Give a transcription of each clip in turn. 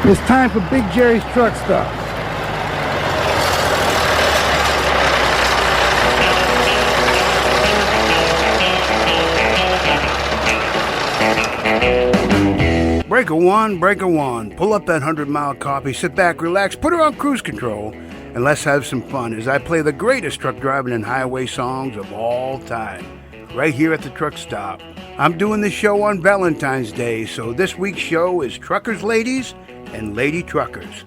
It's time for Big Jerry's Truckstop. Breaker one. Pull up that 100-mile copy, sit back, relax, put her on cruise control, and let's have some fun as I play the greatest truck driving and highway songs of all time, right here at the truck stop. I'm doing this show on Valentine's Day, so this week's show is Truckers Ladies and Lady Truckers.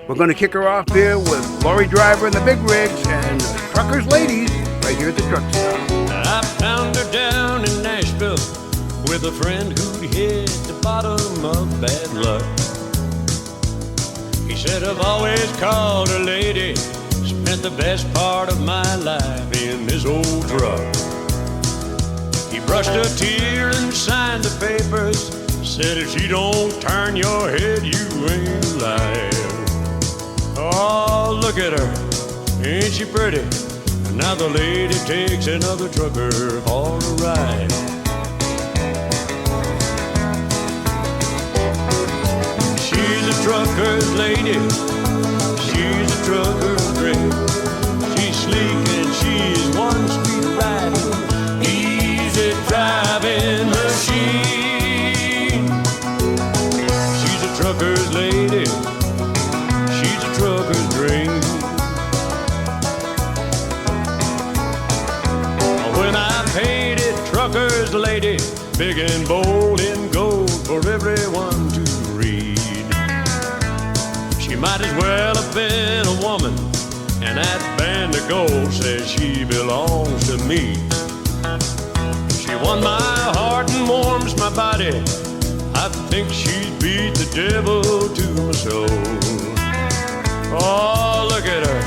We're going to kick her off here with Lorry Driver and the Big Rigs and Truckers Ladies right here at the truck stop. I found her down in Nashville with a friend who'd hit the bottom of bad luck. He said, I've always called her lady, spent the best part of my life in this old truck. He brushed a tear and signed the papers, said if she don't turn your head, you ain't alive. Oh, look at her, ain't she pretty? Now the lady takes another trucker for a ride. She's a trucker's lady, she's a trucker's dream. She's sleek and she's one sweet ride, easy driving machine. She's a trucker's lady, she's a trucker's dream. When I painted trucker's lady, big and bold in gold for everyone to read. She might as well have been a woman, and that band of gold says she belongs to me. She won my heart and warms my body. I think she's beat the devil to my soul. Oh, look at her,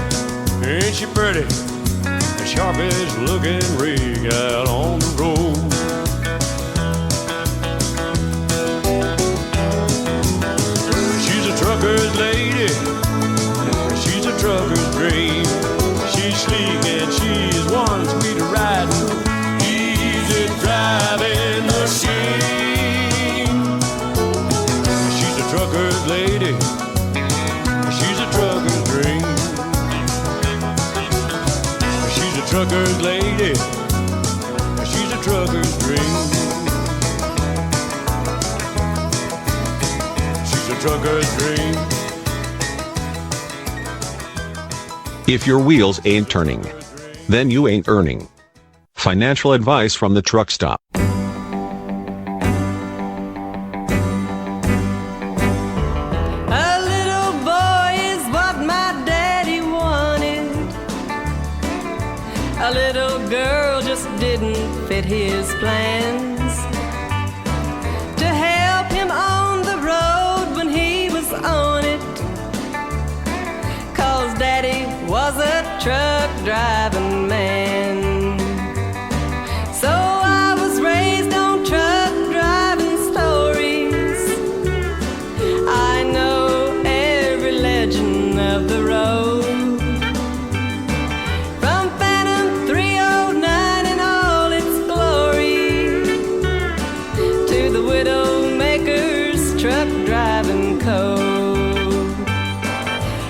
ain't she pretty? The sharpest looking rig out on the road. She's a trucker's lady, she's a trucker's dream. She's sleek and she's one sweet riding, easy driving machine. She's a trucker's lady, she's a trucker's dream. She's a trucker's lady, she's a trucker's dream. She's a trucker's dream. If your wheels ain't turning, then you ain't earning. Financial advice from the truck stop. A little girl just didn't fit his plans to help him on the road when he was on it, 'cause Daddy was a truck driving man. So I was raised on truck driving stories. I know every legend of the road, truck driving code.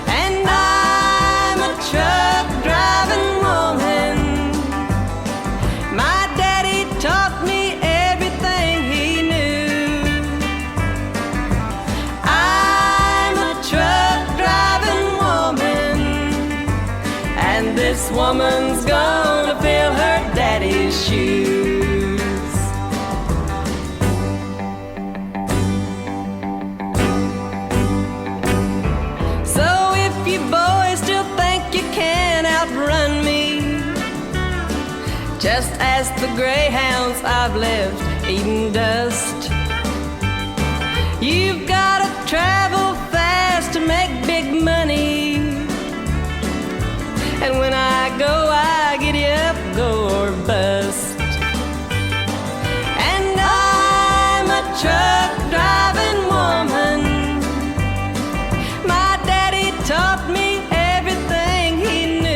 And I'm a truck driving woman. My daddy taught me everything he knew. I'm a truck driving woman, and this woman's gonna fill her daddy's shoes. Just ask the greyhounds I've left eating dust. You've gotta travel fast to make big money, and when I go, I get you up, go or bust. And I'm a truck driving woman. My daddy taught me everything he knew.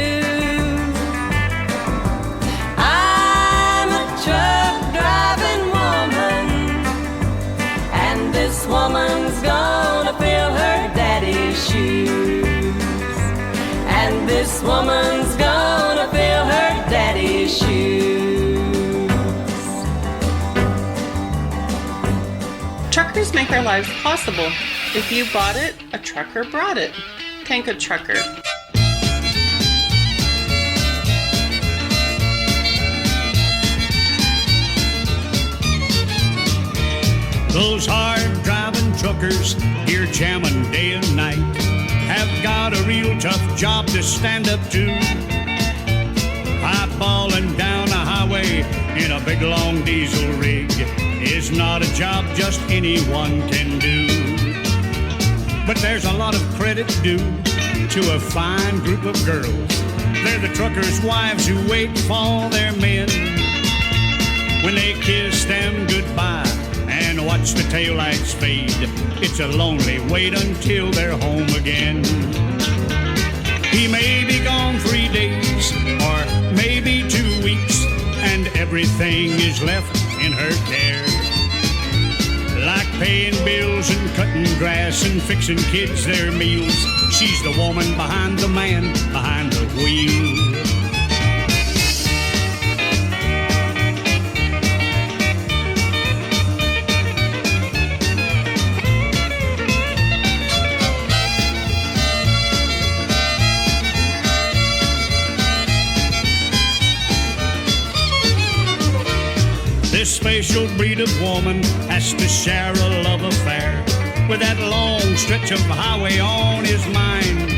Truck driving woman, and this woman's gonna fill her woman's gonna fill her daddy's shoes. Truckers make our lives possible. If you bought it, a trucker brought it. Thank a trucker. Those hard-driving truckers, here jamming day and night, have got a real tough job to stand up to. Eyeballing down a highway in a big long diesel rig is not a job just anyone can do. But there's a lot of credit due to a fine group of girls. They're the truckers' wives who wait for their men. When they kiss them goodbye and watch the taillights fade, it's a lonely wait until they're home again. He may be gone 3 days or maybe 2 weeks, and everything is left in her care. Like paying bills and cutting grass and fixing kids their meals, she's the woman behind the man behind the wheel. This special breed of woman has to share a love affair with that long stretch of highway on his mind.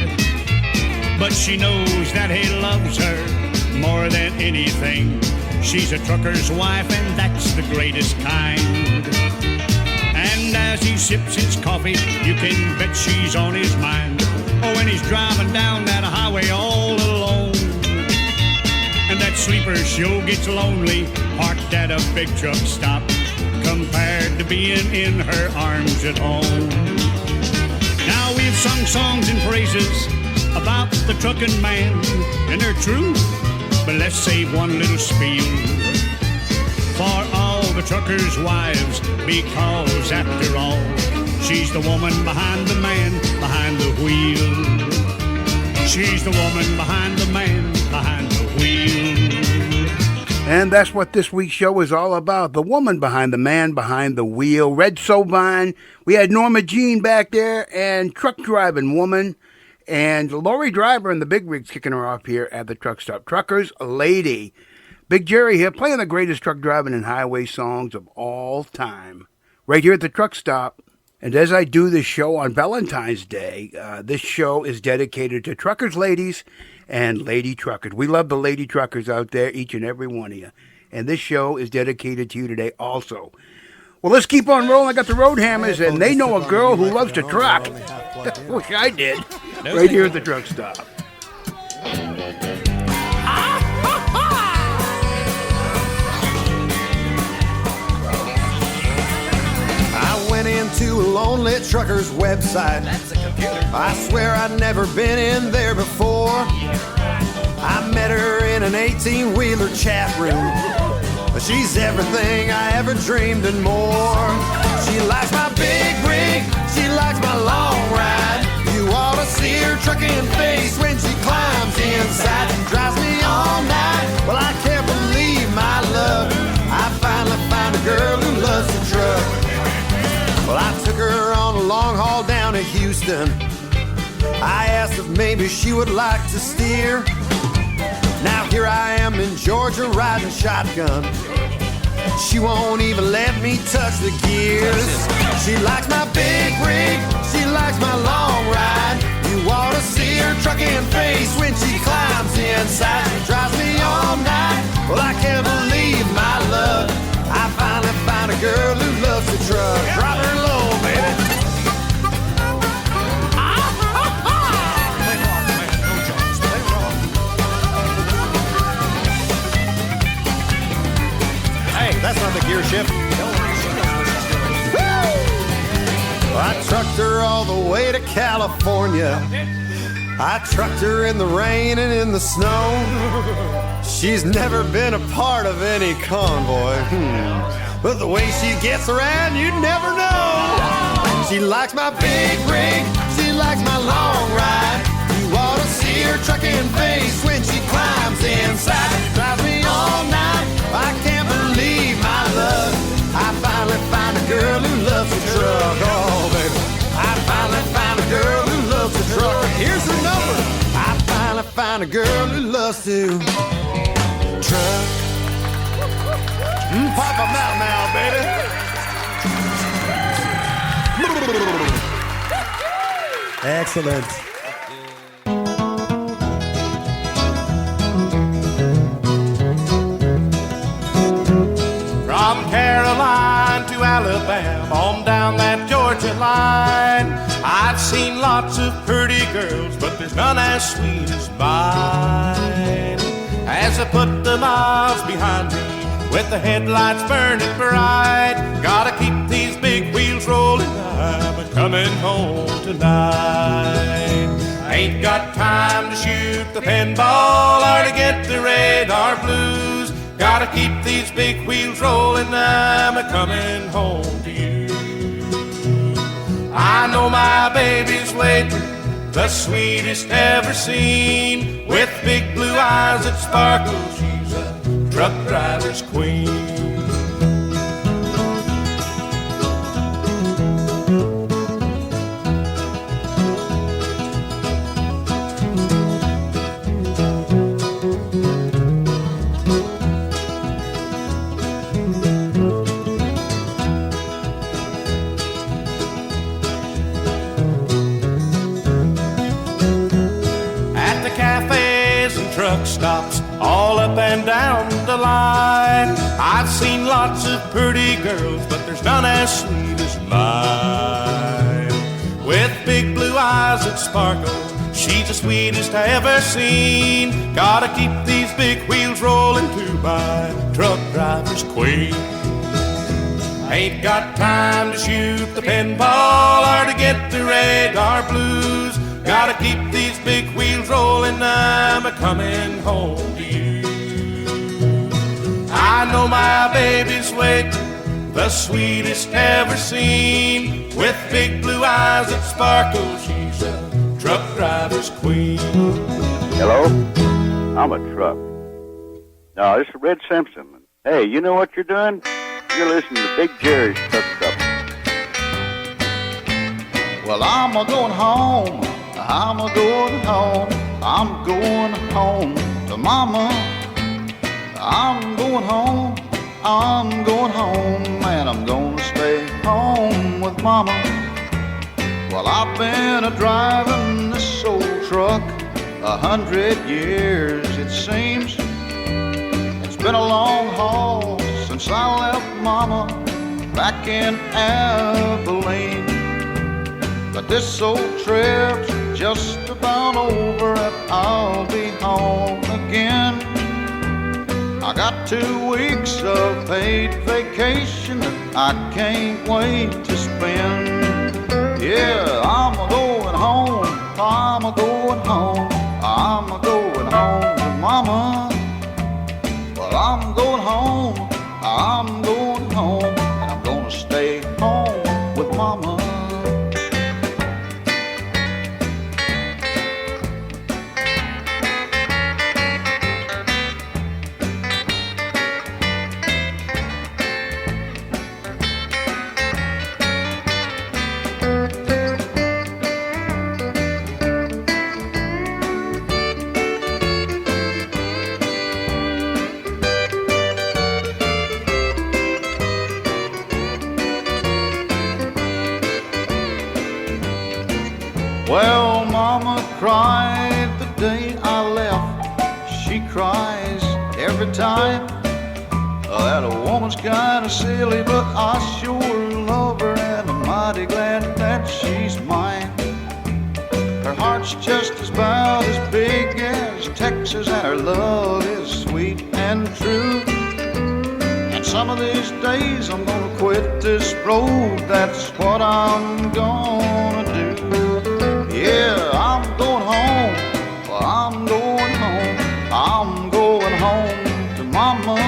But she knows that he loves her more than anything. She's a trucker's wife, and that's the greatest kind. And as he sips his coffee, you can bet she's on his mind. Oh, when he's driving down that highway all alone, and that sleeper sure gets lonely, parked at a big truck stop, compared to being in her arms at home. Now we've sung songs and praises about the trucking man, and they're true, but let's save one little spiel for all the truckers' wives, because after all, she's the woman behind the man behind the wheel. She's the woman behind the man behind the wheel. And that's what this week's show is all about. The woman behind the man behind the wheel. Red Sovine. We had Norma Jean back there and truck driving woman. And Lori Driver and the big rigs kicking her off here at the truck stop. Truckers Lady. Big Jerry here playing the greatest truck driving and highway songs of all time. Right here at the truck stop. And as I do this show on Valentine's Day, this show is dedicated to truckers, ladies, and lady truckers. We love the lady truckers out there, each and every one of you. And this show is dedicated to you today also. Well, let's keep on rolling. I got the Road Hammers, and they know a girl who loves to truck. Wish I did. Right here at the truck stop. Into a lonely trucker's website. That's a computer. I swear I'd never been in there before. I met her in an 18-wheeler chat room. She's everything I ever dreamed and more. She likes my big rig, she likes my long ride. You ought to see her trucking face when she climbs inside. She drives me all night. Well, I can't believe my luck. I finally found a girl who loves to truck. Well, I took her on a long haul down to Houston. I asked if maybe she would like to steer. Now here I am in Georgia riding shotgun. She won't even let me touch the gears. She likes my big rig, she likes my long ride. You ought to see her trucking face when she climbs inside. She drives me all night. Well, I can't believe my luck. I finally found a girl who loves to truck. Drop her low, baby. Hey, that's not the gear shift. Well, I trucked her all the way to California. I trucked her in the rain and in the snow. She's never been a part of any convoy. But the way she gets around, you'd never know. She likes my big rig, she likes my long ride. You ought to see her her trucking face when she climbs inside. It drives me all night. I can't believe my luck. I finally find a girl who loves a truck. Oh, baby. I finally find a girl who loves a truck. Here's her number. I finally find a girl who loves to truck. Pop them out now, baby. Excellent. From Caroline to Alabama, on down that Georgia line, I've seen lots of pretty girls, but there's none as sweet as mine. As I put the miles behind me, with the headlights burning bright, gotta keep these big wheels rolling, I'm coming home tonight. Ain't got time to shoot the pinball or to get the radar blues. Gotta keep these big wheels rolling, I'm coming home to you. I know my baby's waiting, the sweetest ever seen, with big blue eyes that sparkle, she's a truck driver's queen. Truck stops all up and down the line. I've seen lots of pretty girls, but there's none as sweet as mine. With big blue eyes that sparkle, she's the sweetest I ever seen. Gotta keep these big wheels rolling to my truck driver's queen. Ain't got time to shoot the pinball or to get the radar blues. Gotta keep these big wheels rolling, I'm coming home to you. I know my baby's waiting, the sweetest ever seen, with big blue eyes that sparkle, she's a truck driver's queen. Hello? I'm a truck. No, this is Red Simpson. Hey, you know what you're doing? You're listening to Big Jerrys Truckstop. Well, I'm going home. I'm going home. I'm going home to Mama. I'm going home. I'm going home, and I'm gonna stay home with Mama. Well, I've been driving this old truck 100 years, it seems. It's been a long haul since I left Mama back in Abilene. But this old trip's just about over and I'll be home again. I got 2 weeks of paid vacation that I can't wait to spend. Yeah, I'm going home, I'm going home, I'm going home to Mama. Well, I'm going home, I'm going home, and I'm gonna stay home with Mama. Well, Mama cried the day I left. She cries every time. That woman's kinda silly, but I sure love her, and I'm mighty glad that she's mine. Her heart's just about as big as Texas, and her love is sweet and true. And some of these days I'm gonna quit this road, that's what I'm gonna do. Yeah, I'm going home, well, I'm going home, I'm going home to Mama.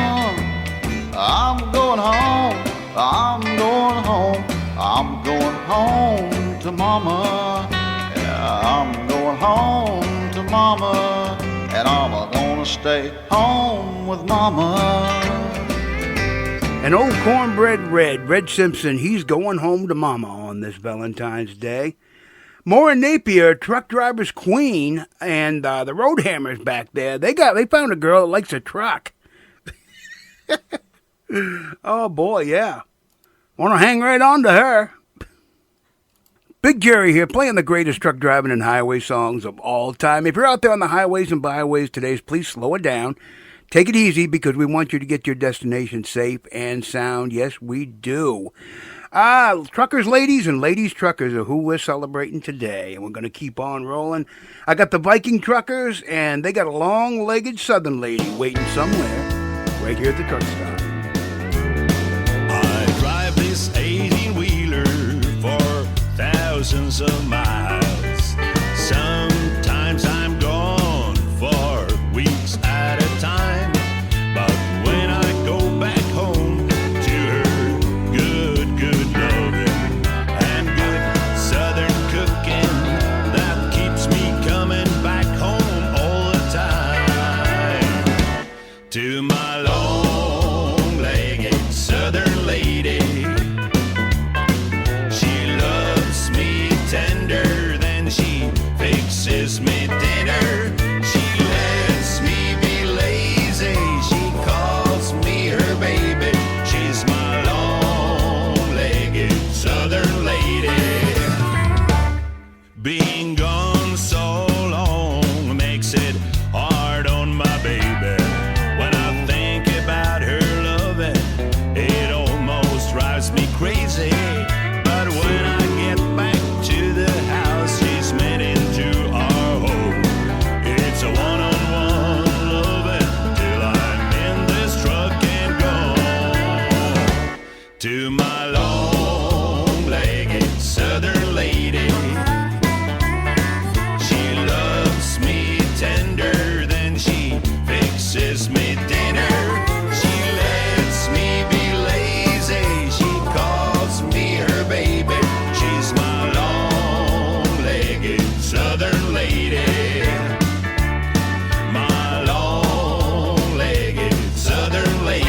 I'm going home, I'm going home, I'm going home to Mama. Yeah, I'm going home to mama, and I'm gonna stay home with mama. And old cornbread Red Simpson, he's going home to mama on this Valentine's Day. Maura Napier, truck driver's queen, and the Road Hammers back there, they found a girl that likes a truck. Oh boy, yeah. Want to hang right on to her. Big Jerry here, playing the greatest truck driving and highway songs of all time. If you're out there on the highways and byways today, please slow it down. Take it easy because we want you to get to your destination safe and sound. Yes, we do. Truckers, ladies, and ladies truckers are who we're celebrating today, and we're going to keep on rolling. I got the Viking truckers, and they got a long-legged southern lady waiting somewhere right here at the truck stop. I drive this 18-wheeler for thousands of miles. Sometimes I'm gone for weeks at a time. But when I go back home to her good loving and good southern cooking, that keeps me coming back home all the time. To my long-legged southern lady, she loves me tender, then she fixes me dinner. She lets me be lazy, she calls me her baby. She's my long-legged southern lady. Being gone so long makes it hard on my baby. When I think about her loving, it almost drives me crazy. But when I get back to the house she's made into our home, it's a one-on-one loving till I'm in this truck and gone. To my long-legged southern lady, she loves me tender, then she fixes me dinner. She lets me be lazy, she calls me her baby. She's my long-legged southern lady. My long-legged southern lady.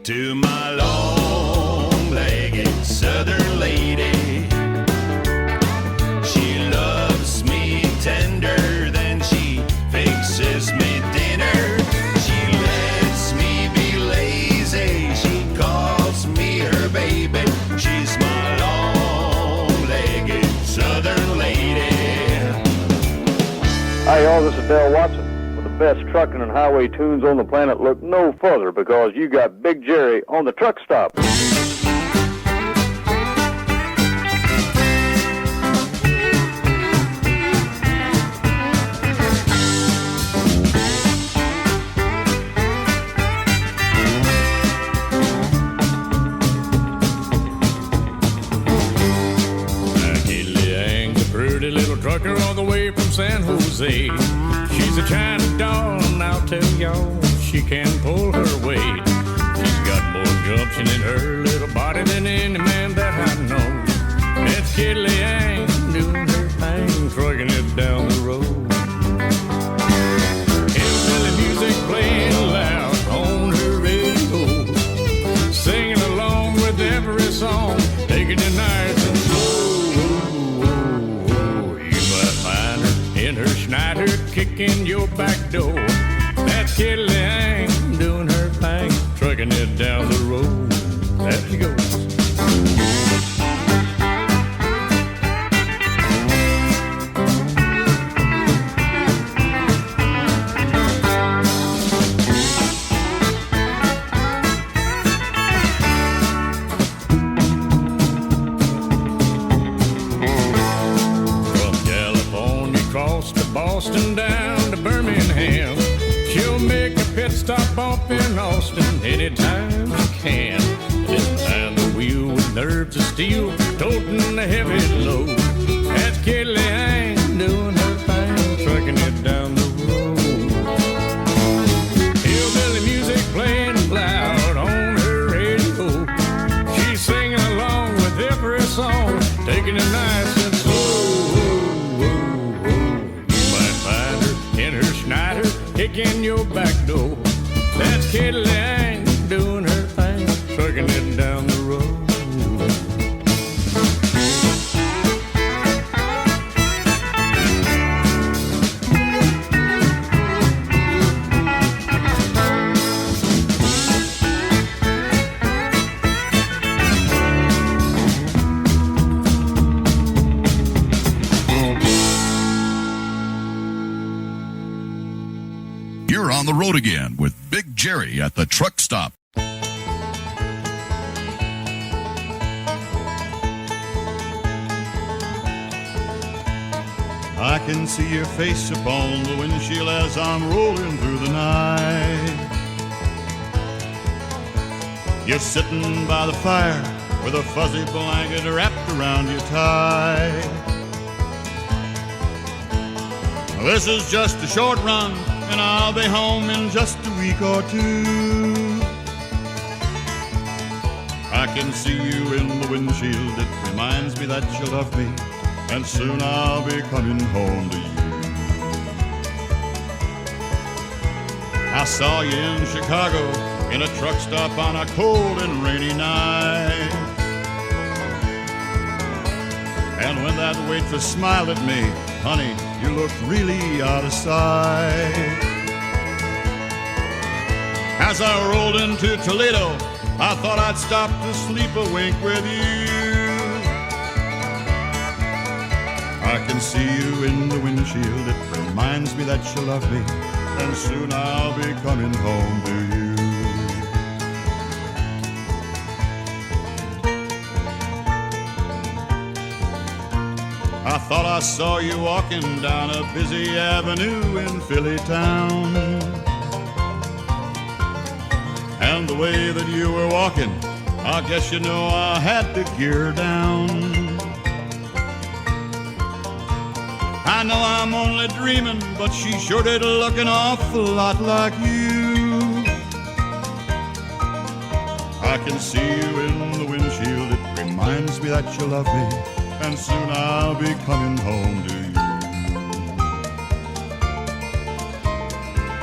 To my long-legged southern lady, she loves me tender, then she fixes me dinner. She lets me be lazy, she calls me her baby. She's my long-legged southern lady. Hi, y'all. This is Dale Watson. For the best trucking and highway tunes on the planet, look no further because you got Big Jerry on the truck stop. Kitty Ang, the pretty little trucker all the way from San Jose. She's a China doll, and I'll tell y'all, she can pull her weight. She's got more gumption in her little body than any man that I know. That's Kitty Ang doing her thing, trucking it down the road. Hillbilly music playing loud on her radio, singing along with every song, taking it nice and slow. You might find her in her Schneider kicking your back door. That's Kitty Ang doing her thing, trucking it down the road. There she goes. From California across to Boston down to Birmingham, she'll make a pit stop off in Austin anytime nerves of steel, toting a heavy load. That's Kitty Lang doing her thing, trucking it down the road. Hillbilly music playing loud on her radio. She's singing along with every song, taking it nice and slow. You might find her in her Schneider, kicking your back door. That's Kitty Lang doing her thing, trucking it down the road. You're on the road again with Big Jerry at the truck stop. I can see your face upon the windshield as I'm rolling through the night. You're sitting by the fire with a fuzzy blanket wrapped around you tight. This is just a short run, and I'll be home in just a week or two. I can see you in the windshield, it reminds me that you love me, and soon I'll be coming home to you. I saw you in Chicago in a truck stop on a cold and rainy night. And when that waitress smiled at me, honey, you looked really out of sight. As I rolled into Toledo, I thought I'd stop to sleep a wink with you. I can see you in the windshield, it reminds me that you love me, and soon I'll be coming home to you. I thought I saw you walking down a busy avenue in Philly town. And the way that you were walking, I guess you know I had to gear down. I know I'm only dreaming, but she sure did look an awful lot like you. I can see you in the windshield, it reminds me that you love me, and soon I'll be coming home to you.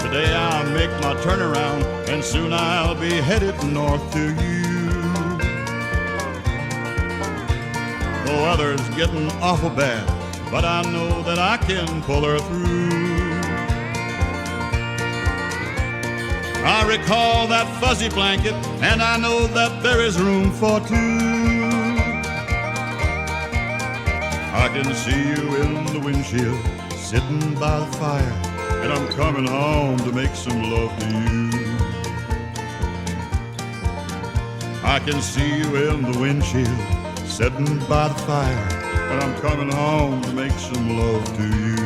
Today I'll make my turnaround, and soon I'll be headed north to you. The weather's getting awful bad, but I know that I can pull her through. I recall that fuzzy blanket, and I know that there is room for two. I can see you in the windshield, sitting by the fire, and I'm coming home to make some love to you. I can see you in the windshield, sitting by the fire, and I'm coming home to make some love to you.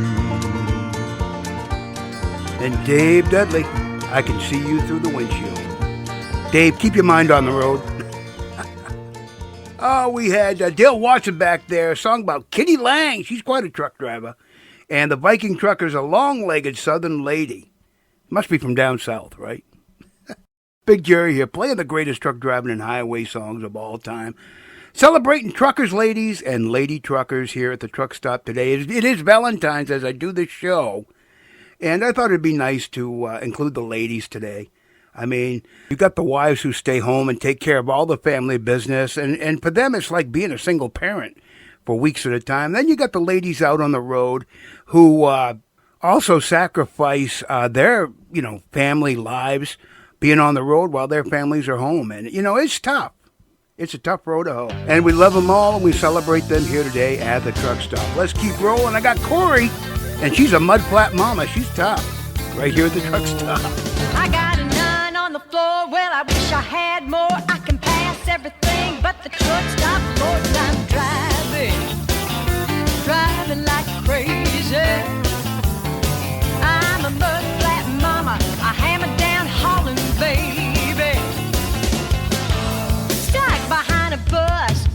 And Dave Dudley, I can see you through the windshield. Dave, keep your mind on the road. Oh, we had Dale Watson back there, a song about Kitty Lang. She's quite a truck driver. And the Viking trucker's a long-legged southern lady. Must be from down south, right? Big Jerry here, playing the greatest truck driving and highway songs of all time. Celebrating truckers, ladies, and lady truckers here at the truck stop today. It is Valentine's as I do this show. And I thought it'd be nice to include the ladies today. I mean, you got the wives who stay home and take care of all the family business. And for them, it's like being a single parent for weeks at a time. Then you got the ladies out on the road who also sacrifice their, family lives being on the road while their families are home. And, it's tough. It's a tough road to hoe. And we love them all, and we celebrate them here today at the truck stop. Let's keep rolling. I got Corey, and she's a mud flat mama. She's tough. Right here at the truck stop. I got a 9 on the floor. Well, I wish I had more. I can pass everything but the truck stop. Lord, I'm driving like crazy. I'm a mud flat mama. I hammer down hauling, baby. Stuck behind a bus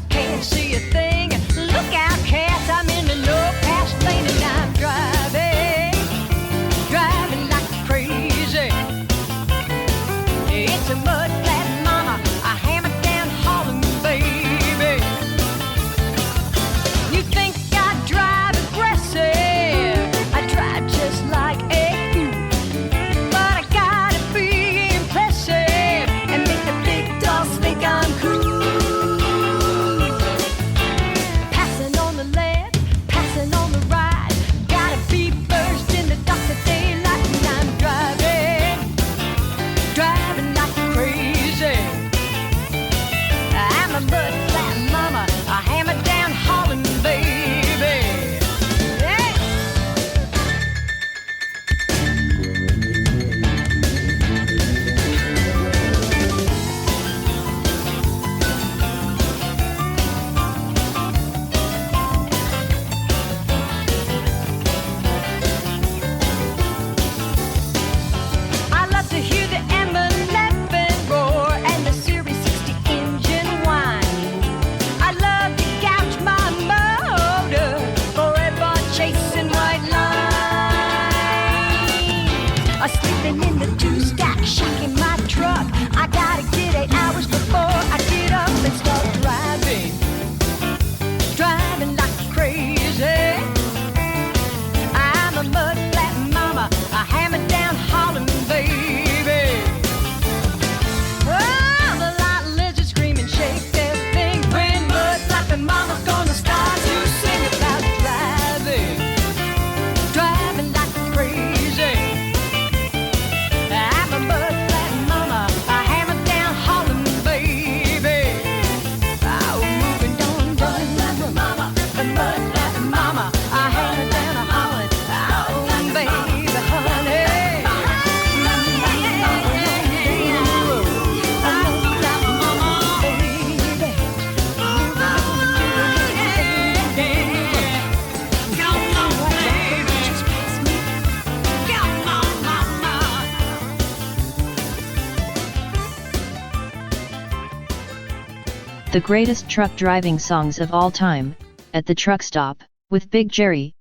The greatest truck driving songs of all time, at the Truck Stop, with Big Jerry.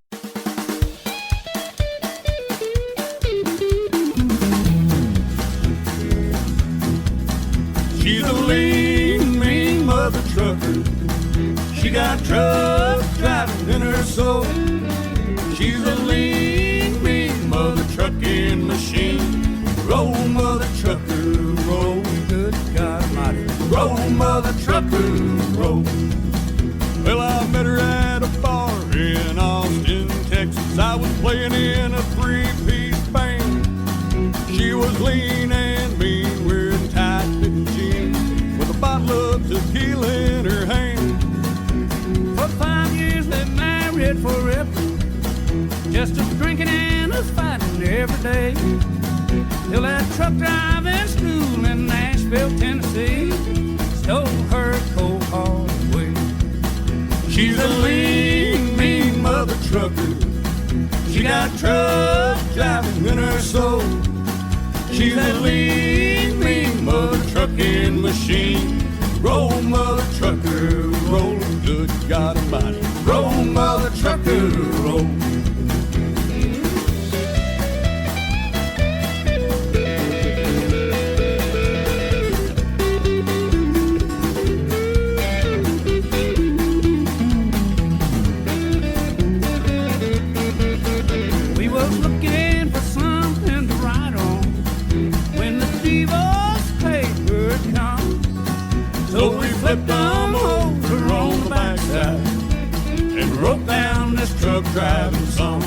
She's a lean, mean mother trucker. She got truck driving in her soul. She's a lean, mean mother trucking machine. Roll, mother trucker, roll. Good God Almighty. Roll, mother trucker, roll. Well, I met her at a bar in Austin, Texas. I was playing in a three-piece band. She was lean and mean, wearing tight-fitting jeans, with a bottle of tequila in her hand. For 5 years they married forever, just a drinking and a fighting every day. Till that truck driving school in Nashville, Tennessee, stole her cold hard away. She's a lean, mean mother trucker. She got truck driving in her soul. She's a lean, mean mother trucking machine. Roll, mother trucker, roll. Good God Almighty. Roll, mother trucker, roll. So we flipped them over on the backside and wrote down this truck driving song.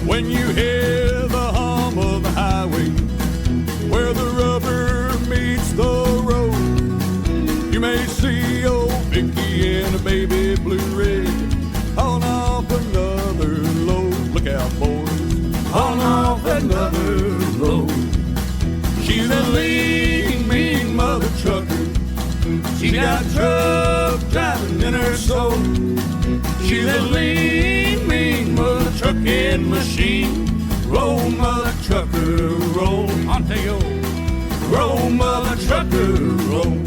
When you hear the hum of the highway, where the rubber meets the road, you may see old Vicky in a baby blue rig hauling off another load. Look out, boys, hauling off another load. She's a lean, mean mother trucker. She got truck driving in her soul. She's a lean, mean mother trucking machine. Roll, mother trucker, roll. On to you. Roll, mother trucker, roll.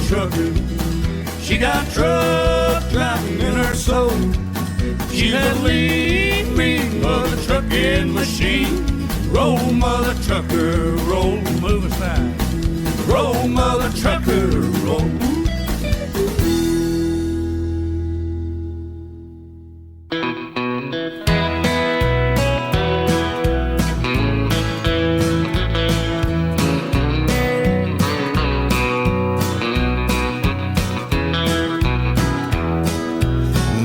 Trucker. She got truck driving in her soul. She's a lean, mean mother trucking machine. Roll, mother trucker, roll. Move aside. Roll, mother trucker, roll.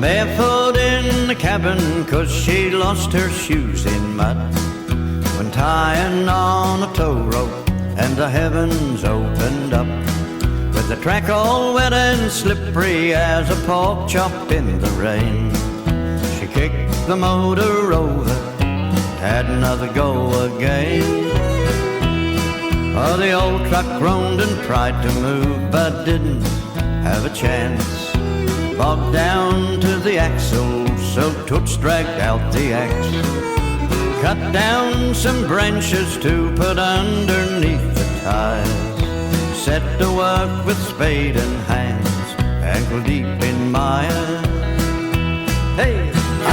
Barefoot in the cabin 'cause she lost her shoes in mud, when tying on a tow rope and the heavens opened up, with the track all wet and slippery as a pork chop in the rain. She kicked the motor over, had another go again. Oh, the old truck groaned and tried to move but didn't have a chance. Bogged down to the axle, so Toots dragged out the axe. Cut down some branches to put underneath the tires. Set to work with spade and hands, ankle deep in mire. Hey,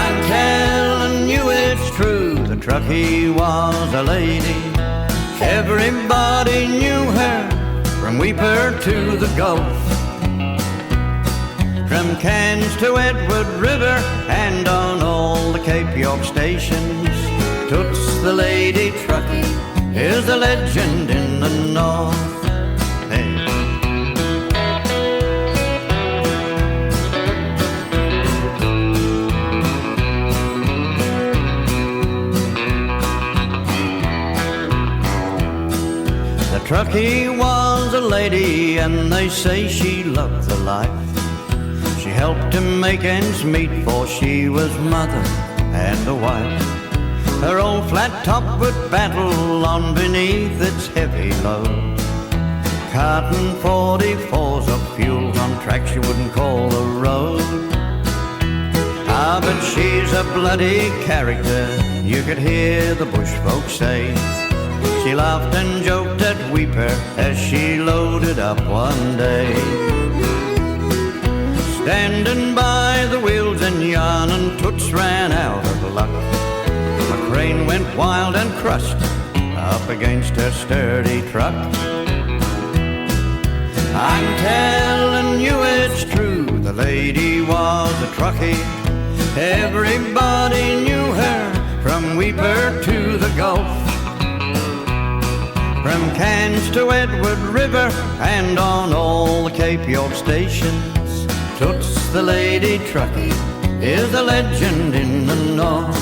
I'm telling you it's true, the truckie was a lady. Everybody knew her, from Weeper to the Gulf, from Cairns to Edward River, and on all the Cape York stations. Toots the lady truckie is a legend in the north. Hey. The truckie was lady, and they say she loved the life. She helped him make ends meet, for she was mother and a wife. Her old flat top would battle on beneath its heavy load. Carton 44s of fuel on tracks you wouldn't call the road. Ah, but she's a bloody character, you could hear the bush folks say. She laughed and joked at Weeper as she loaded up one day. Standing by the wheels and yarning, Toots ran out of luck. A crane went wild and crushed up against her sturdy truck. I'm telling you it's true, the lady was a truckie. Everybody knew her from Weeper to the Gulf, from Cairns to Edward River and on all the Cape York stations. Toots the lady truckie is a legend in the north.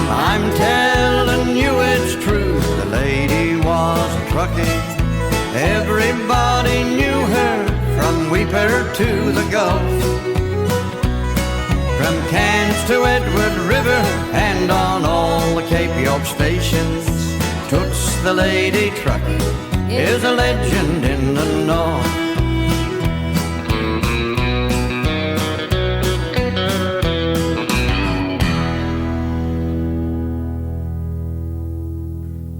I'm telling you it's true, the lady was a truckie. Everybody knew her from Weeper to the Gulf, from Cairns to Edward River and on all the Cape York stations. Toots the lady truckie is a legend in the north.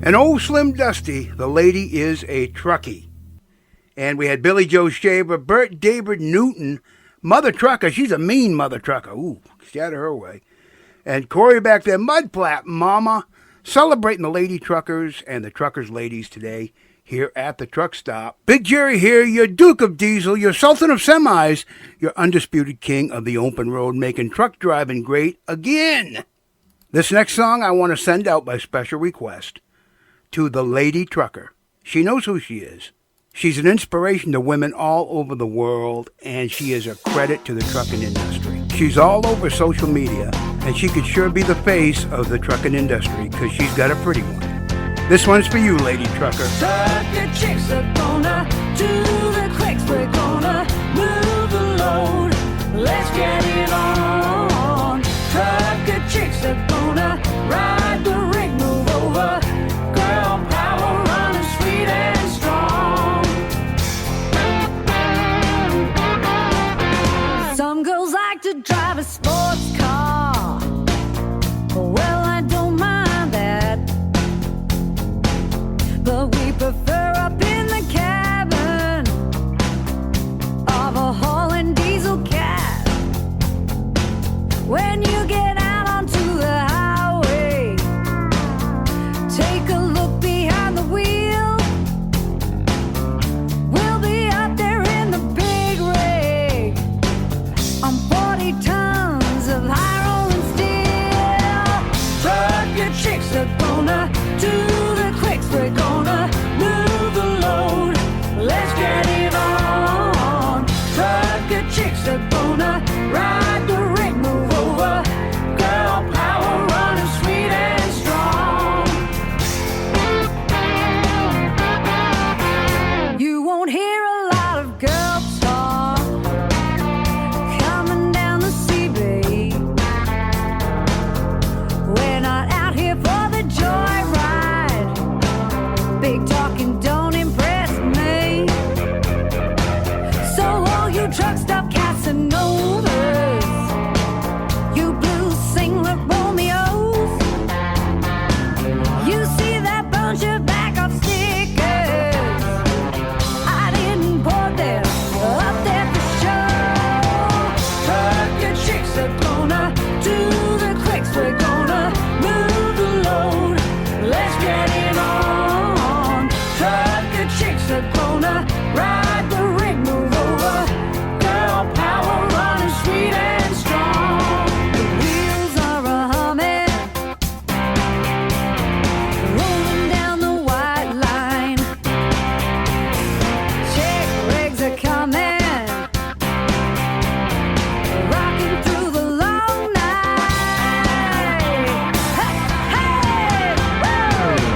And old Slim Dusty, the lady is a truckie. And we had Billy Joe Shaver, Bert David Newton, Mother Trucker. She's a mean mother trucker. Ooh, she had her way. And Corey back there, Mudflap Mama, celebrating the lady truckers and the truckers ladies today here at the truck stop. Big Jerry here, your Duke of Diesel, your Sultan of Semis, your undisputed king of the open road, making truck driving great again. This next song I want to send out by special request to the lady trucker. She knows who she is. She's an inspiration to women all over the world, and she is a credit to the trucking industry. She's all over social media, and she could sure be the face of the trucking industry because she's got a pretty one. This one's for you, lady trucker. Trucker chicks are gonna do the quicks. We're gonna move the load. Let's get it on. Trucker chicks are gonna ride the rig, move over. Girl power running sweet and strong. Some girls like to drive a sports car. Well, I don't mind that, but we prefer up in the cabin of a Holland diesel cab. When you get out onto the highway, take a look behind the wheel. We'll be up there in the big rig on 40 tons of high rolling steel. Trucker chicks are gonna do the quicks. We're gonna move the load. Let's get it on. Trucker chicks are gonna ride the rig, move over. Girl power running sweet and strong. You won't hear a lot of girl talk coming down the CB. We're not out here for the joyride. Big talking don't impress me. So all you truck stop Casanovas, you blue singlet Romeos, you see that bunch of back off stickers. I didn't put them up there for show. Trucker chicks are gonna do the quicks. We're gonna move the load. Let's get it on. Trucker chicks are gonna ride the rig, move over. Girl power running sweet and strong. The wheels are a-humming, rolling down the white line. Chick rigs are coming, rocking through the long night. Hey, hey, woo!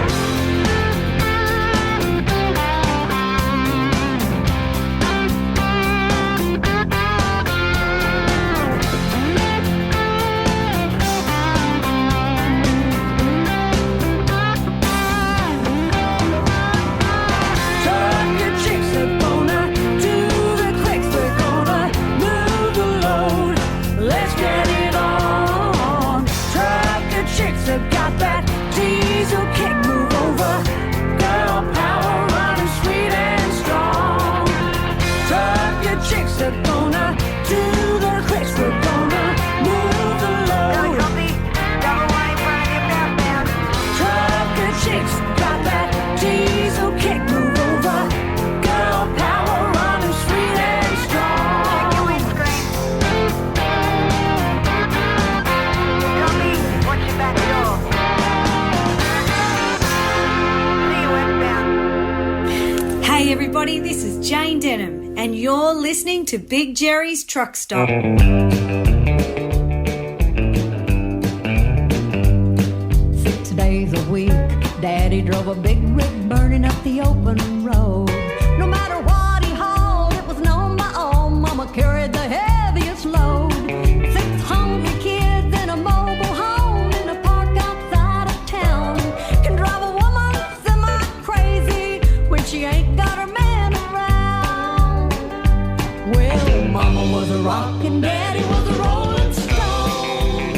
This is Jane Denham, and you're listening to Big Jerry's Truckstop. 6 days a week, Daddy drove a big rig burning up the open road. No matter what he hauled, it was known by all. Mama carried the heaviest load. 6 hungry kids in a mobile home in a park outside of town can drive a woman semi-crazy when she ain't got her man around. Well, Mama was a rock and Daddy was a rolling stone.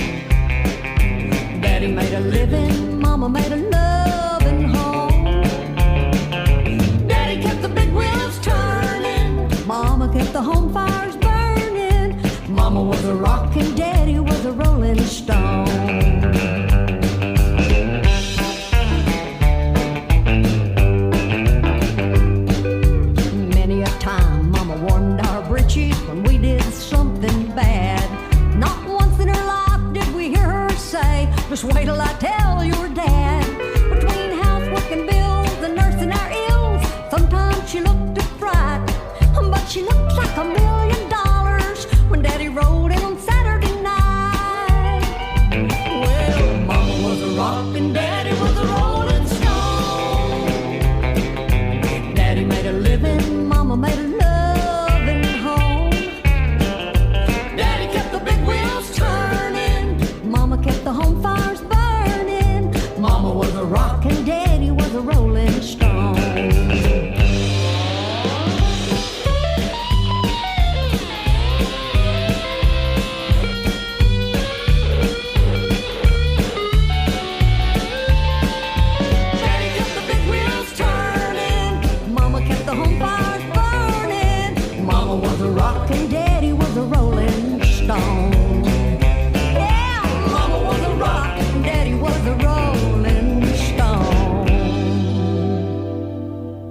Daddy made a living, Mama made a loving home. Daddy kept the big wheels turning, Mama kept the home fires burning. Mama was a rock and Daddy was a rolling stone. Many a time Mama warmed our britches when we did something bad. Not once in her life did we hear her say, just wait till I tell your dad. Between housework and bills and nursing our ills, sometimes she looked a fright, but she looked like $1 million when Daddy rode in on Saturday night. Well, Mama was a rock and Daddy was a rolling stone. Daddy made a living, Mama made a loving home. Daddy kept the big wheels turning, Mama kept the home fires burning. Mama was a rock and Daddy was a rolling stone.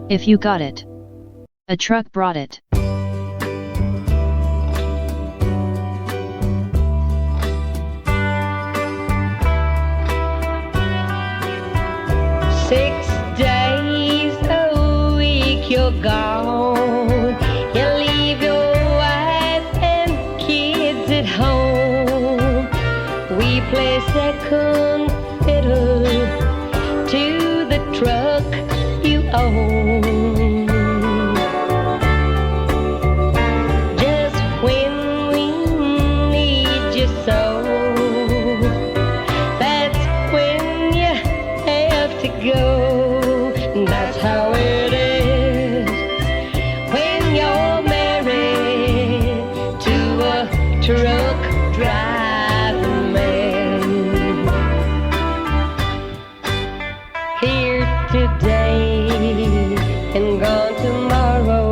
'If you got it, a truck brought it. Days a week you're gone. You leave your wife and kids at home. We play second fiddle to the truck you own. Just when we need you so, that's when you have to go. That's how it is when you're married to a truck driving man. Here today and gone tomorrow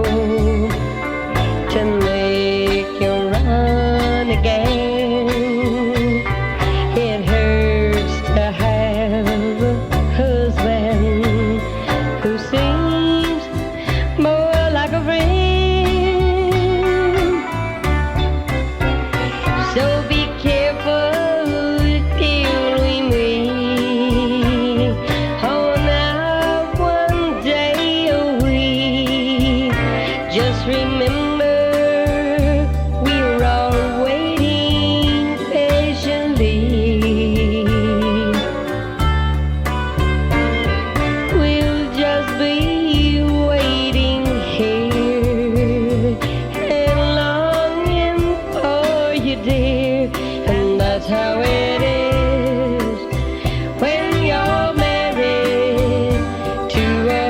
to make you run again. It hurts to have a husband who seems more like a friend. So be careful till we meet on that one day a week. Just remember we're all waiting patiently. We'll just be waiting here and longing for you, dear. And that's how it is when you're married to a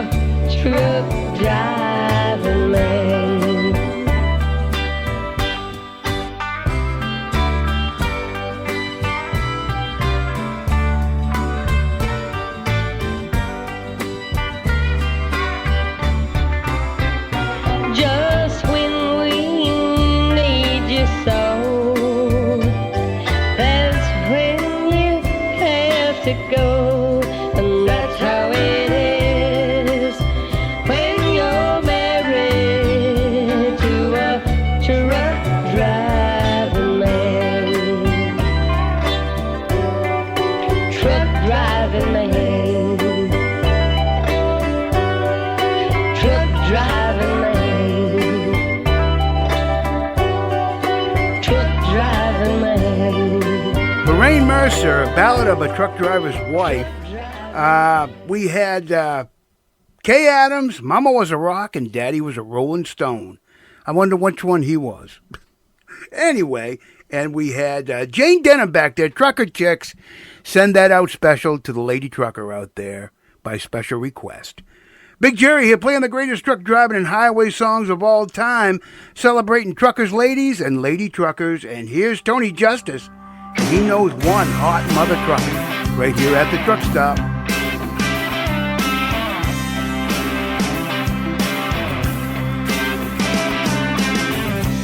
truck driving man. course, a ballad of a truck driver's wife. We had Kay Adams, Mama was a rock, and Daddy was a rolling stone. I wonder which one he was. Anyway, and we had Jane Denham back there, Trucker Chicks. Send that out special to the lady trucker out there by special request. Big Jerry here playing the greatest truck driving and highway songs of all time, celebrating truckers, ladies, and lady truckers. And here's Tony Justice. And he knows one hot mother trucker right here at the truck stop.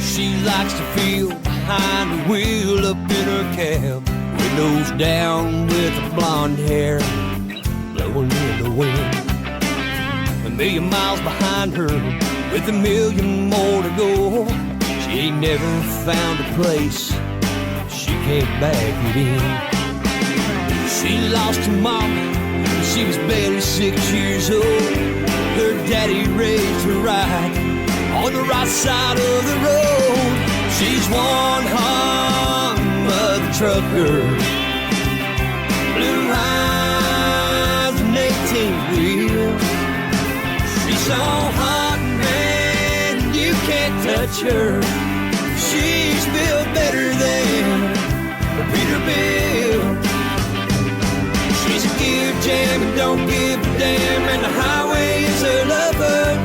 She likes to feel behind the wheel up in her cab, windows down with her blonde hair blowing in the wind. A million miles behind her with a million more to go. She ain't never found a place she can't back it in. She lost her mama when she was barely 6 years old. Her daddy raised her right on the right side of the road. She's one hot mother trucker, blue eyes and 18 wheels. She's so hot, man, you can't touch her. She's built better than a Peterbilt. She's a gear jam and don't give a damn, and the highway is her lover.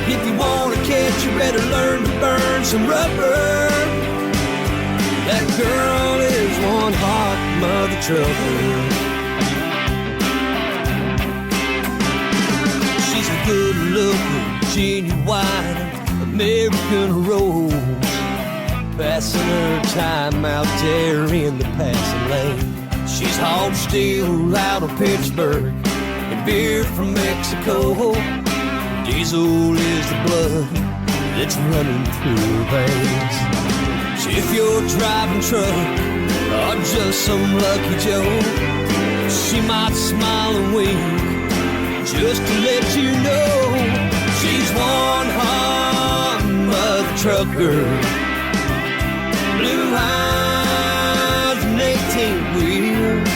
If you wanna catch, you better learn to burn some rubber. That girl is one hot mother trucker. She's a good-looking, genuine American rose, passing her time out there in the passing lane. She's hauled steel out of Pittsburgh and beer from Mexico. Diesel is the blood that's running through her veins. So if you're driving truck or just some lucky Joe, she might smile and wink just to let you know she's one hot mother trucker, blue eyes and 18 wheels.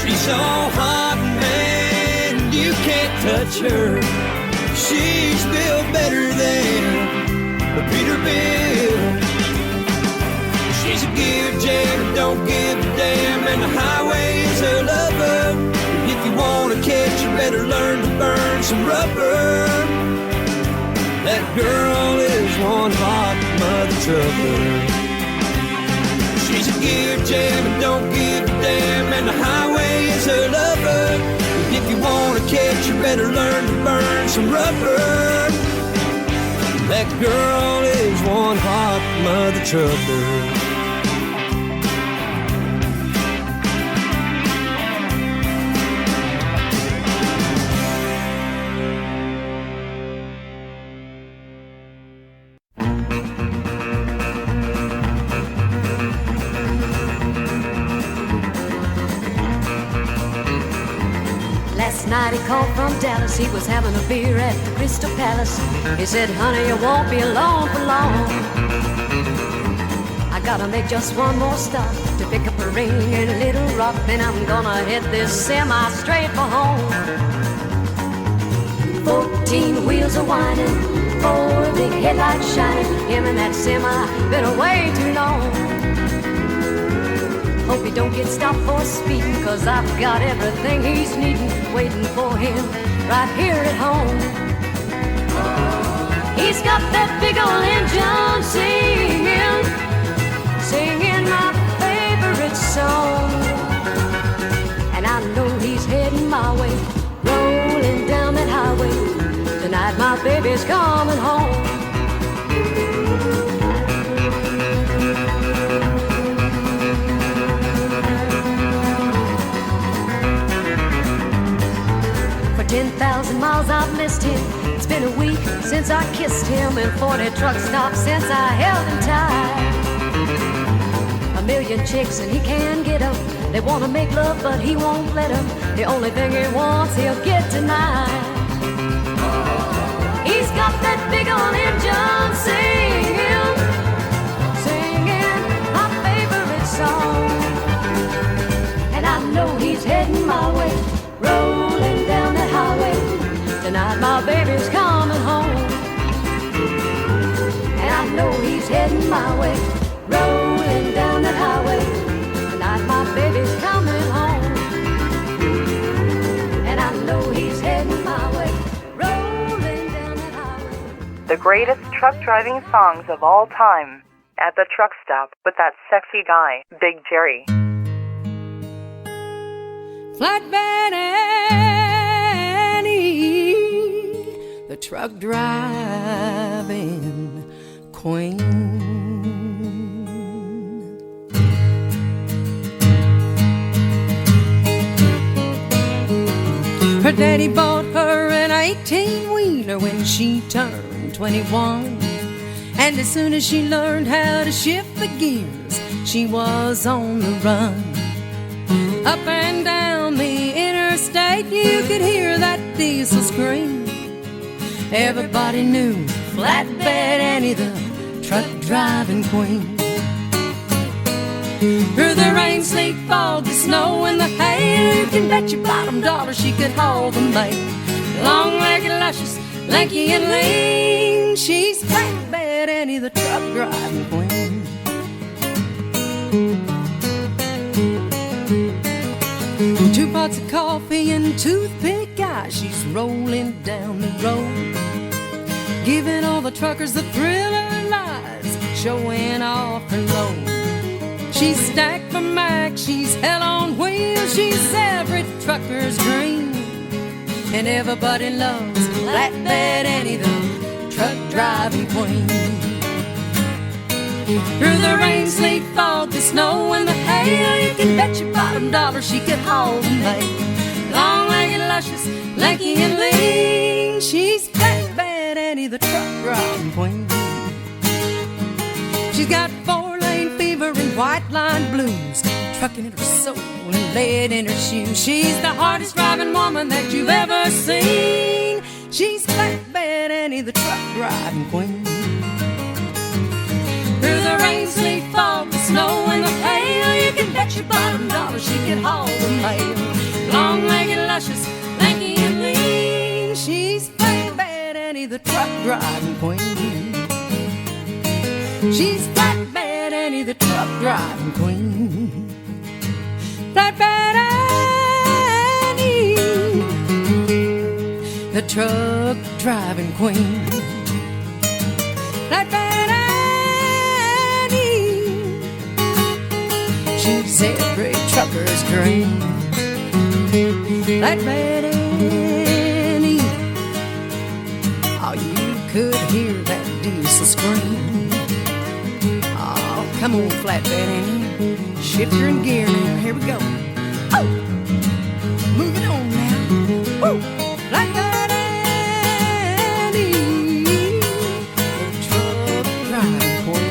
She's so hot, man, you can't touch her. She's built better than a Peterbilt. She's a gear jam and don't give a damn, and the highway is her lover. If you wanna catch, you better learn to burn some rubber. That girl is one hot mother trucker. She's a gear jam and don't give a damn, and the highway is her lover. If you wanna catch, you better learn to burn some rubber. That girl is one hot mother trucker. Last night he called from Dallas. He was having a beer at the Crystal Palace. He said, honey, you won't be alone for long. I gotta make just one more stop to pick up a ring in Little Rock. Then I'm gonna hit this semi straight for home. 14 wheels are whining, 4 big headlights shining. Him and that semi been away too long. Hope he don't get stopped for speeding, 'cause I've got everything he's needing waiting for him right here at home. He's got that big old engine singing, singing my favorite song. And I know he's heading my way, rolling down that highway. Tonight my baby's coming home. For 10,000 miles I've missed him. It's been a week since I kissed him, and 40 truck stops since I held him tight. A million chicks and he can't get them. They want to make love but he won't let them. The only thing he wants he'll get tonight. He's got that big old engine singing, singing my favorite song. heading my way, rolling down that highway. Tonight my baby's coming home, and I know he's heading my way, rolling down that highway. The greatest truck driving songs of all time at the truck stop with that sexy guy, Big Jerry. Flatbed Annie, the truck driving queen. Her daddy bought her an 18-wheeler when she turned 21. And as soon as she learned how to shift the gears, she was on the run. Up and down the interstate, you could hear that diesel scream. Everybody knew Flatbed Annie, the truck driving queen. Through the rain, sleet, fog, the snow, and the hail, you can bet your bottom dollar she could haul the mail. Long-legged, luscious, lanky and lean, she's Flatbed Annie, the truck driving queen. 2 pots of coffee and toothpick eyes, she's rolling down the road, giving all the truckers the thrill of lives, showing off her load. She's stacked for Mac, she's hell on wheels, she's every trucker's dream, and everybody loves Flatbed Annie, the truck driving queen. Through the rain, sleet, fog, the snow, and the hail, you can bet your bottom dollar she could haul the mail. Long-legged, luscious, lanky and lean, she's Flatbed Annie, the truck driving queen. She's got 4-lane fever and white line blues, trucking in her soul and lead in her shoes. She's the hardest driving woman that you've ever seen. She's Flatbed Annie, the truck driving queen. Through the rain, sleet, fog, the snow, and the hail, you can bet your bottom dollar she could haul the mail. Long-legged, luscious, lanky and lean, she's Flatbed Annie, the truck driving queen. She's Flatbed Annie, the truck driving queen. Flatbed Annie, the truck driving queen. Flatbed Annie, she's every trucker's dream. Flatbed Annie, oh, you could hear that diesel scream. Come on, Flatbed Annie, shifter and gear now, here we go. Oh, moving on now. Woo, Flatbed Annie, the truck driving queen.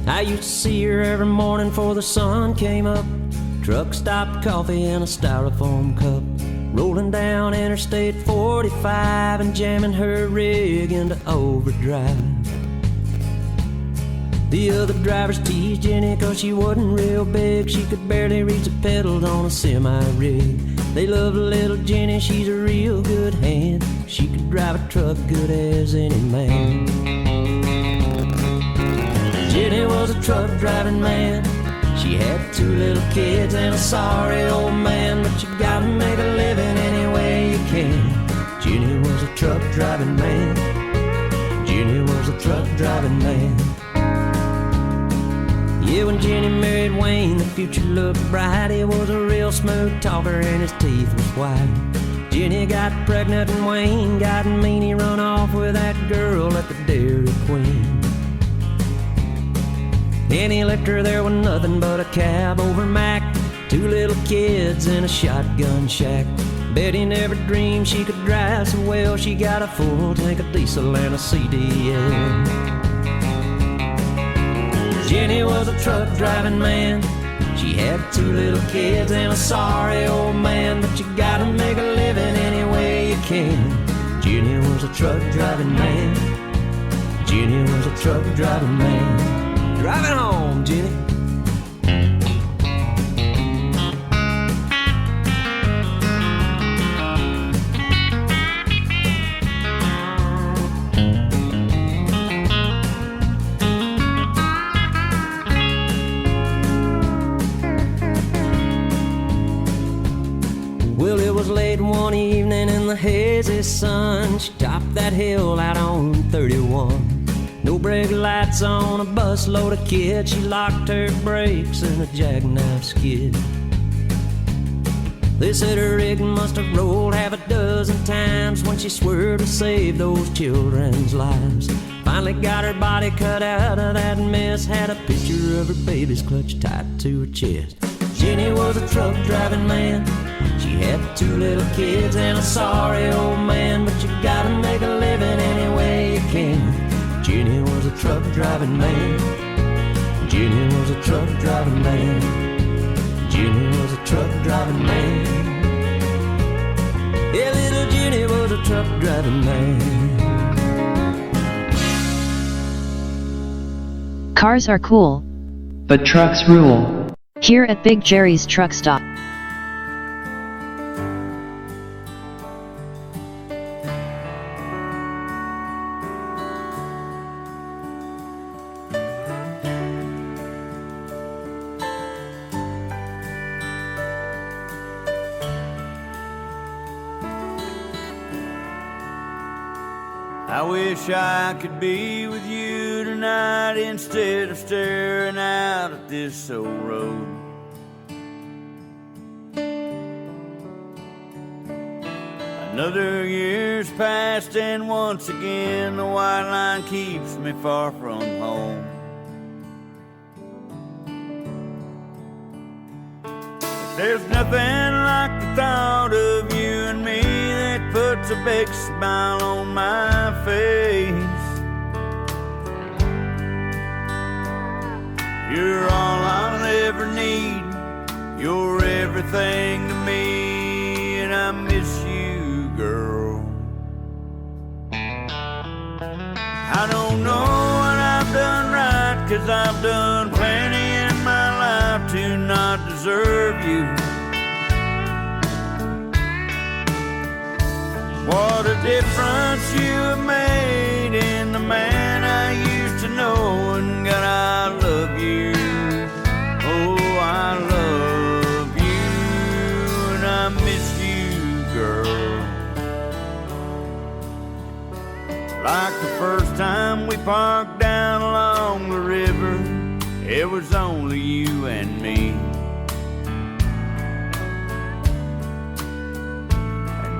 I used to see her every morning before the sun came up. Truck stop coffee in a styrofoam cup, rolling down Interstate 45 and jamming her rig into overdrive. The other drivers teased Jenny 'cause she wasn't real big. She could barely reach the pedals on a semi-rig. They loved little Jenny, she's a real good hand. She could drive a truck good as any man. Jenny was a truck driving man. She had 2 little kids and a sorry old man, but you gotta make a living any way you can. Jenny was a truck driving man. Jenny was a truck driving man. Yeah, when Jenny married Wayne, the future looked bright. He was a real smooth talker and his teeth was white. Jenny got pregnant and Wayne got mean. He run off with that girl at the Dairy Queen. Then he left her there with nothing but a cab over Mac, 2 little kids in a shotgun shack. Bet he never dreamed she could drive so well. She got a full tank of diesel and a CDL. Jenny was a truck driving man. She had 2 little kids and a sorry old man, but you gotta make a living any way you can. Jenny was a truck driving man. Jenny was a truck driving man. Driving home, Jenny. one evening in the hazy sun, she topped that hill out on 31. No brake lights on a busload of kids. She locked her brakes in a jackknife skid. They said her rig must have rolled half a dozen times when she swerved to save those children's lives. Finally got her body cut out of that mess, had a picture of her baby's clutch tied to her chest. Jenny was a truck driving man. She had 2 little kids and a sorry old man, but you gotta make a living any way you can. Jenny was a truck driving man. Jenny was a truck driving man. Jenny was a truck driving man. Yeah, little Jenny was a truck driving man. Cars are cool, but trucks rule. Here at Big Jerry's Truckstop. I wish I could be with you tonight instead of staring out at this old road. Another year's passed and once again the white line keeps me far from home. But there's nothing like the thought of you and me that puts a big smile on my face. You're all I'll ever need. You're everything to me, and I miss you, girl. I don't know what I've done right, 'cause I've done plenty in my life to not deserve you. What a difference you have made in the man I used to know, and God, I love you. Oh, I love you, and I miss you, girl. Like the first time we parked down along the river, it was only you and me.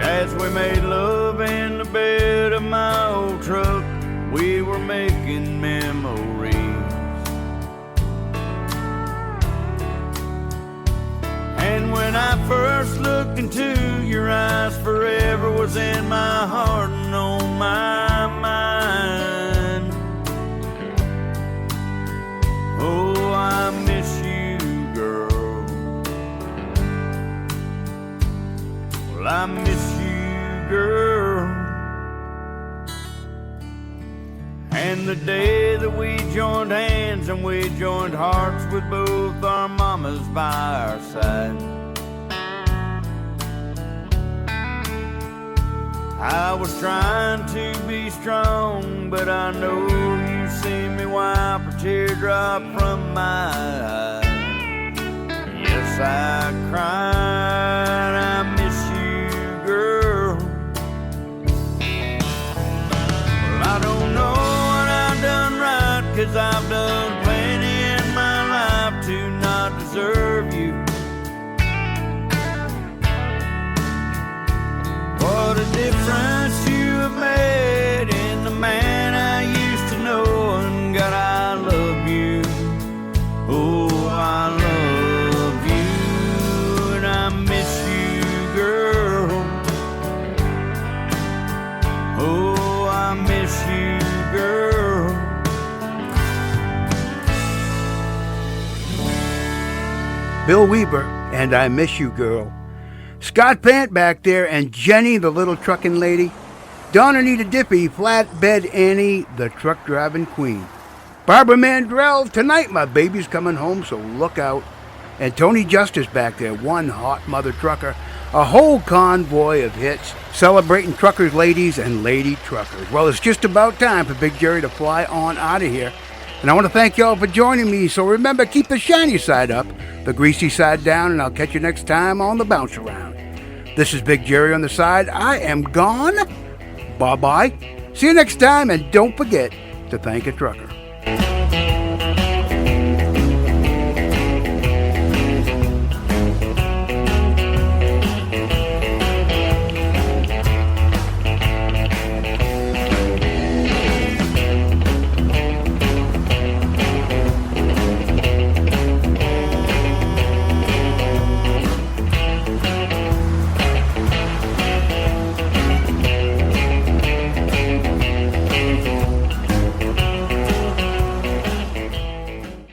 As we made love in the bed of my old truck, we were making memories. And when I first looked into your eyes, forever was in my heart and on my mind. Oh, I miss you, girl. Well, I miss you, girl. And the day that we joined hands and we joined hearts with both our mamas by our side, I was trying to be strong, but I know you see me wipe a teardrop from my eye. Yes, I cried, I miss you, girl. Well, I don't know what I've done right, 'cause I've done plenty in my life to not deserve you. What a difference you have made in the man I used to know, and God, I love you. Oh, I love you, and I miss you, girl. Oh, I miss you, girl. Bill Weber, and I Miss You, Girl. Scott Pant back there, and Jenny, the little trucking lady. Donna Anita Dippy, Flatbed Annie, the truck driving queen. Barbara Mandrell, tonight my baby's coming home, so look out. And Tony Justice back there, one hot mother trucker. A whole convoy of hits, celebrating truckers, ladies, and lady truckers. Well, it's just about time for Big Jerry to fly on out of here. And I want to thank y'all for joining me, so remember, keep the shiny side up, the greasy side down, and I'll catch you next time on the Bounce Around. This is Big Jerry on the side. I am gone. Bye-bye. See you next time, and don't forget to thank a trucker.